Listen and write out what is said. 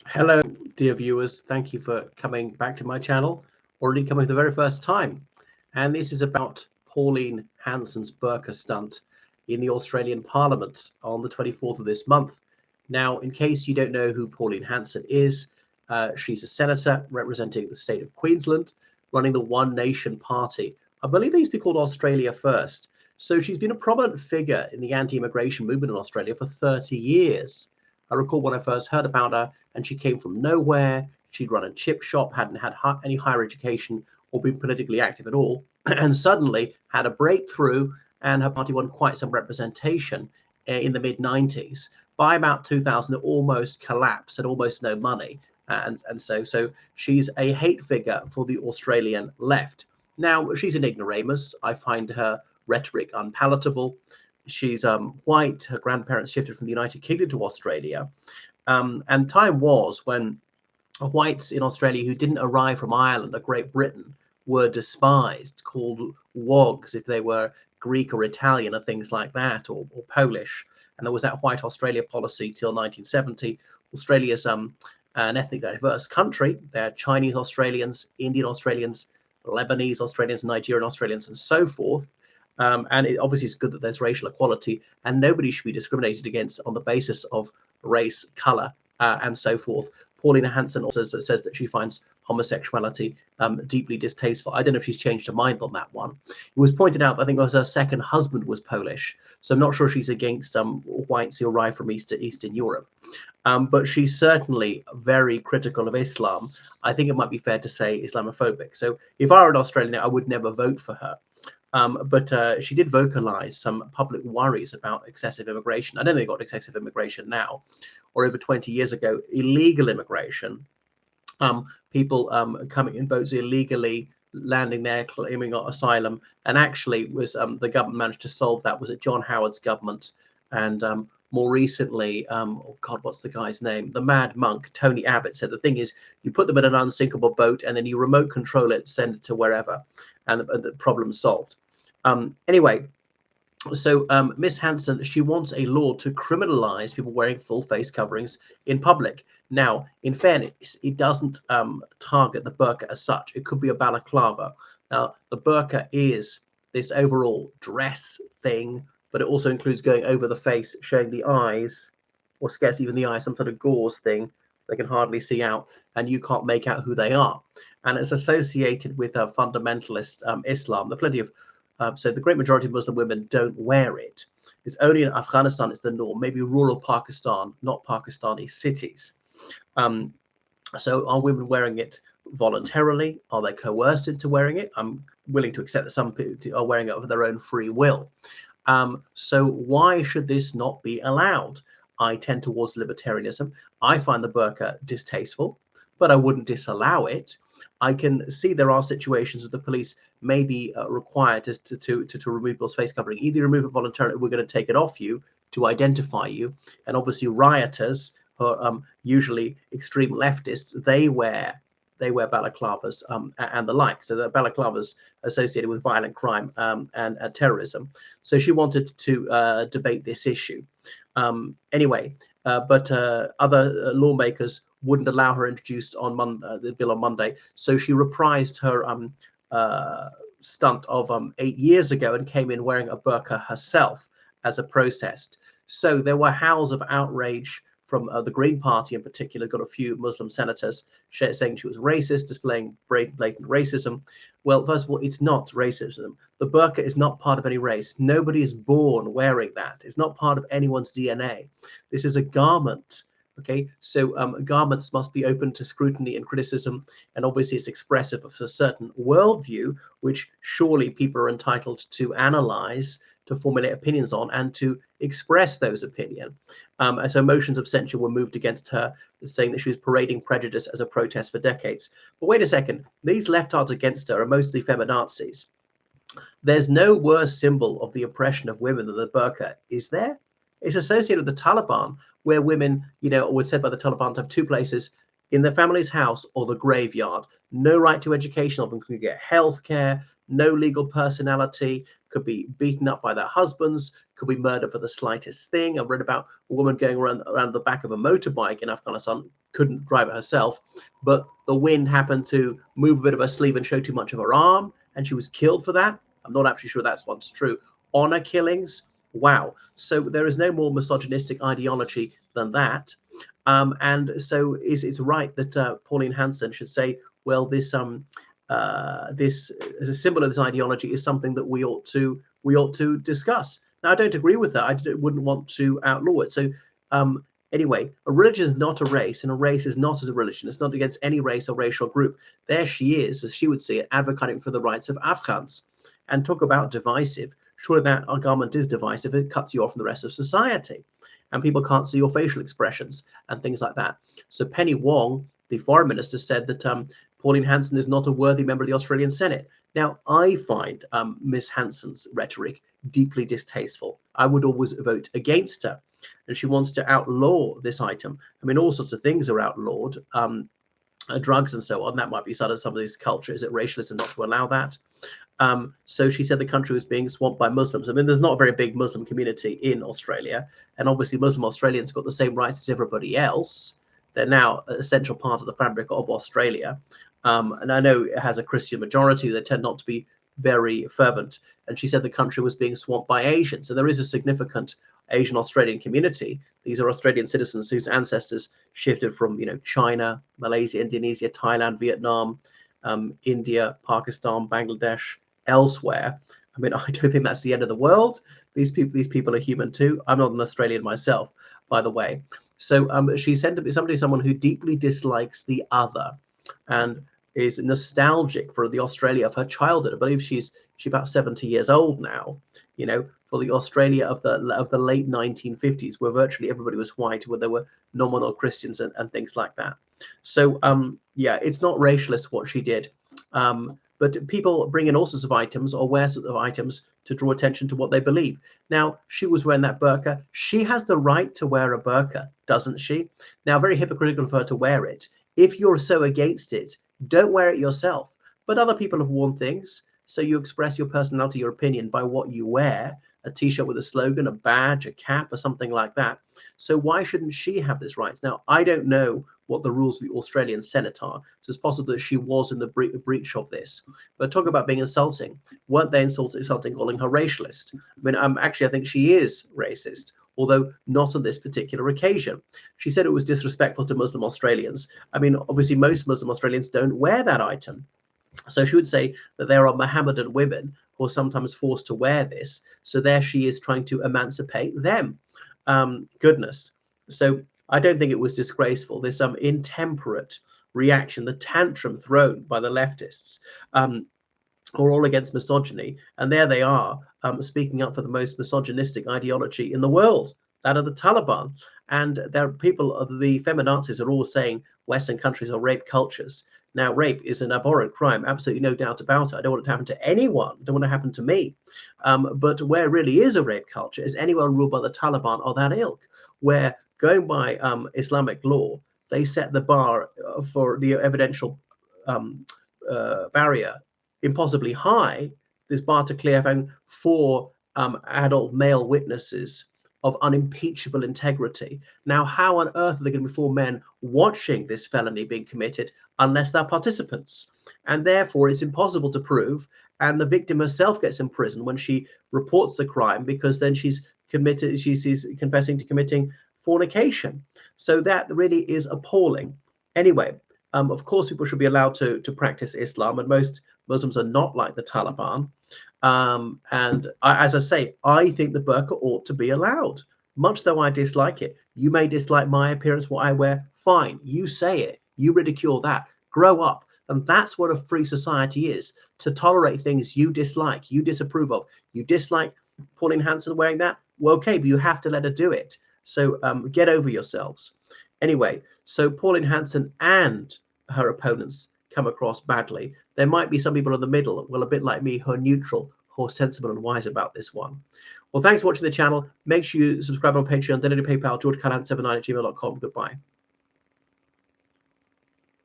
Hello, dear viewers. Thank you for coming back to my channel, already coming for the very first time. And this is about Pauline Hanson's burka stunt in the Australian Parliament on the 24th of this month. Now, in case you don't know who Pauline Hanson is, she's a senator representing the state of Queensland, running the One Nation Party. I believe they used to be called Australia First. So she's been a prominent figure in the anti-immigration movement in Australia for 30 years. I recall when I first heard about her, and she came from nowhere. She'd run a chip shop, hadn't had any higher education or been politically active at all, and suddenly had a breakthrough, and her party won quite some representation in the mid-90s. By about 2000, it almost collapsed, had almost no money. And so she's a hate figure for the Australian left. Now, she's an ignoramus. I find her rhetoric unpalatable. She's white. Her grandparents shifted from the United Kingdom to Australia. And time was when whites in Australia who didn't arrive from Ireland or Great Britain were despised, called wogs if they were Greek or Italian or things like that, or Polish. And there was that white Australia policy till 1970. Australia's an ethnically diverse country. There are Chinese Australians, Indian Australians, Lebanese Australians, Nigerian Australians, and so forth. And it obviously is good that there's racial equality, and nobody should be discriminated against on the basis of race, color, and so forth. Pauline Hanson also says that she finds homosexuality deeply distasteful. I don't know if she's changed her mind on that one. It was pointed out, I think it was her second husband was Polish, so I'm not sure she's against whites who arrive from Eastern Europe. But she's certainly very critical of Islam. I think it might be fair to say Islamophobic. So if I were an Australian, I would never vote for her. But she did vocalize some public worries about excessive immigration. I don't think they've got excessive immigration now, or over 20 years ago, illegal immigration. People coming in boats illegally, landing there, claiming asylum. And actually, was the government managed to solve that? Was it John Howard's government? And more recently, oh God, what's the guy's name? The mad monk, Tony Abbott, said the thing is, you put them in an unsinkable boat and then you remote control it, send it to wherever, and the problem's solved. Anyway, so Miss Hanson, she wants a law to criminalize people wearing full face coverings in public. Now, in fairness, it doesn't target the burqa as such. It could be a balaclava. Now, the burqa is this overall dress thing, but it also includes going over the face, showing the eyes, or scarce even the eyes, some sort of gauze thing they can hardly see out, and you can't make out who they are. And it's associated with fundamentalist Islam. There are plenty of so the great majority of Muslim women don't wear it. It's only in Afghanistan it's the norm, maybe rural Pakistan, not Pakistani cities. So are women wearing it voluntarily? Are they coerced into wearing it? I'm willing to accept that some people are wearing it of their own free will. So why should this not be allowed? I tend towards libertarianism. I find the burqa distasteful, but I wouldn't disallow it. I can see there are situations where the police may be required to remove people's face covering. Either remove it voluntarily, we're going to take it off you to identify you. And obviously rioters, who are usually extreme leftists, they wear balaclavas and the like. So the balaclavas associated with violent crime and terrorism. So she wanted to debate this issue. Anyway, but other lawmakers wouldn't allow her introduced on the bill on Monday. So she reprised her stunt of 8 years ago and came in wearing a burqa herself as a protest. So there were howls of outrage from the Green Party in particular. Got a few Muslim senators saying she was racist, displaying blatant racism. Well, first of all, it's not racism. The burqa is not part of any race. Nobody is born wearing that. It's not part of anyone's DNA. This is a garment. Okay, so garments must be open to scrutiny and criticism, and obviously it's expressive of a certain worldview, which surely people are entitled to analyze, to formulate opinions on, and to express those opinions. And so motions of censure were moved against her, saying that she was parading prejudice as a protest for decades. But wait a second, these leftards against her are mostly feminazis. There's no worse symbol of the oppression of women than the burqa, is there? It's associated with the Taliban, where women, were said by the Taliban to have two places, in their family's house or the graveyard. No right to education, of them can get health care, no legal personality, could be beaten up by their husbands, could be murdered for the slightest thing. I read about a woman going around the back of a motorbike in Afghanistan, couldn't drive it herself, but the wind happened to move a bit of her sleeve and show too much of her arm, and she was killed for that. I'm not actually sure that's what's true. Honor killings, wow. So there is no more misogynistic ideology than that. And so it's right that Pauline Hanson should say, well, this this as a symbol of this ideology is something that we ought to discuss. Now, I don't agree with that. I wouldn't want to outlaw it. So anyway, a religion is not a race, and a race is not as a religion. It's not against any race or racial group. There she is, as she would see it, advocating for the rights of Afghans. And talk about divisive. Surely that argument is divisive. It cuts you off from the rest of society. And people can't see your facial expressions and things like that. So Penny Wong, the foreign minister, said that Pauline Hanson is not a worthy member of the Australian Senate. Now, I find Ms. Hanson's rhetoric deeply distasteful. I would always vote against her. And she wants to outlaw this item. I mean, all sorts of things are outlawed, drugs and so on. That might be sort of some of these culture. Is it racialism not to allow that? So she said the country was being swamped by Muslims. I mean, there's not a very big Muslim community in Australia. And obviously Muslim Australians got the same rights as everybody else. They're now an essential part of the fabric of Australia. And I know it has a Christian majority. They tend not to be very fervent. And she said the country was being swamped by Asians. So there is a significant Asian Australian community. These are Australian citizens whose ancestors shifted from, China, Malaysia, Indonesia, Thailand, Vietnam, India, Pakistan, Bangladesh, elsewhere. I mean, I don't think that's the end of the world. These people are human too. I'm not an Australian myself, by the way. So she said to be someone who deeply dislikes the other and is nostalgic for the Australia of her childhood. I believe she's about 70 years old now, for the Australia of the late 1950s, where virtually everybody was white, where there were nominal Christians and things like that. So yeah, it's not racialist what she did. But people bring in all sorts of items or wear sorts of items to draw attention to what they believe. Now, she was wearing that burqa. She has the right to wear a burqa, doesn't she? Now, very hypocritical of her to wear it. If you're so against it, don't wear it yourself. But other people have worn things. So you express your personality, your opinion by what you wear, a T-shirt with a slogan, a badge, a cap, or something like that. So why shouldn't she have this right? Now, I don't know what the rules of the Australian Senate are. So it's possible that she was in the breach of this. But talk about being insulting. Weren't they insulting calling her racialist? I mean, actually, I think she is racist, although not on this particular occasion. She said it was disrespectful to Muslim Australians. I mean, obviously, most Muslim Australians don't wear that item. So she would say that there are Mohammedan women who are sometimes forced to wear this. So there she is trying to emancipate them. Goodness. So I don't think it was disgraceful. There's some intemperate reaction, the tantrum thrown by the leftists, are all against misogyny. And there they are, speaking up for the most misogynistic ideology in the world, that of the Taliban. And there are people, the feminazis are all saying Western countries are rape cultures. Now, rape is an abhorrent crime, absolutely no doubt about it. I don't want it to happen to anyone. I don't want it to happen to me. But where really is a rape culture is anyone ruled by the Taliban or that ilk, where going by Islamic law, they set the bar for the evidential barrier impossibly high, this bar to clear having 4 adult male witnesses of unimpeachable integrity. Now, how on earth are there going to be 4 men watching this felony being committed unless they're participants? And therefore, it's impossible to prove. And the victim herself gets imprisoned when she reports the crime, because then she's confessing to committing fornication. So that really is appalling. Anyway, of course, people should be allowed to practice Islam, and most Muslims are not like the Taliban. As I say, I think the burqa ought to be allowed, much though I dislike it. You may dislike my appearance, what I wear. Fine, you say it. You ridicule that. Grow up. And that's what a free society is, to tolerate things you dislike, you disapprove of. You dislike Pauline Hanson wearing that? Well, okay, but you have to let her do it. So get over yourselves. Anyway, so Pauline Hanson and her opponents come across badly. There might be some people in the middle, well, a bit like me, who are neutral, who are sensible and wise about this one. Well, thanks for watching the channel. Make sure you subscribe on Patreon, donate to PayPal, georgecallahan79@gmail.com. Goodbye.